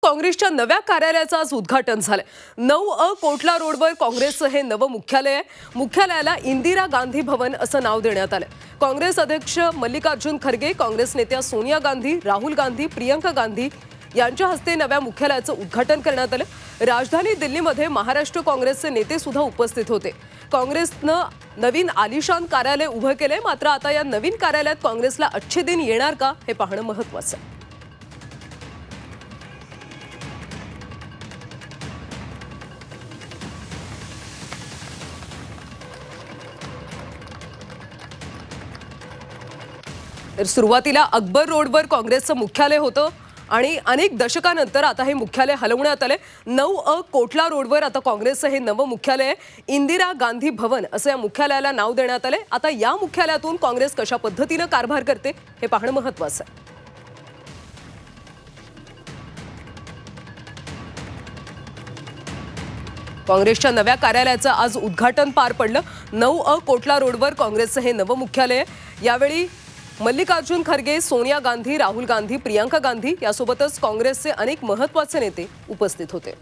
काँग्रेसच्या नव्या कार्यालयाचं आज उद्घाटन झालं। 9 कोटला रोडवर काँग्रेसचं हे नवं मुख्यालय आहे। मुख्यालयाला इंदिरा गांधी भवन असं नाव देण्यात आलं। काँग्रेस अध्यक्ष मल्लिकार्जुन खरगे, काँग्रेस नेत्या सोनिया गांधी, राहुल गांधी, प्रियंका गांधी यांच्या हस्ते नव्या मुख्यालयाचं उद्घाटन करण्यात आलं। राजधानी दिल्लीमध्ये महाराष्ट्र काँग्रेसचे नेते सुद्धा उपस्थित होते। काँग्रेसनं नवीन आलिशान कार्यालय उभं केलंय, मात्र आता या नवीन कार्यालयात काँग्रेसला अच्छे दिन येणार का हे पाहणं महत्त्वाचं आहे। तर सुरुवातीला अकबर रोडवर काँग्रेसचं मुख्यालय होतं आणि अनेक दशकांनंतर आता हे मुख्यालय हलवण्यात आले। 9 कोटला रोडवर आता काँग्रेसचं हे नवं मुख्यालय आहे। इंदिरा गांधी भवन असं या मुख्यालयाला नाव देण्यात आले। आता या मुख्यालयातून काँग्रेस कशा पद्धतीने कारभार करते हे पाहणं महत्त्वाचं आहे। काँग्रेसच्या नव्या कार्यालयाचं आज उद्घाटन पार पडलं। 9 कोटला रोडवर काँग्रेसचं हे नवं मुख्यालय आहे। यावेळी मल्लिकार्जुन खरगे, सोनिया गांधी, राहुल गांधी, प्रियंका गांधी यासोबतच काँग्रेसचे अनेक महत्त्वाचे नेते उपस्थित होते।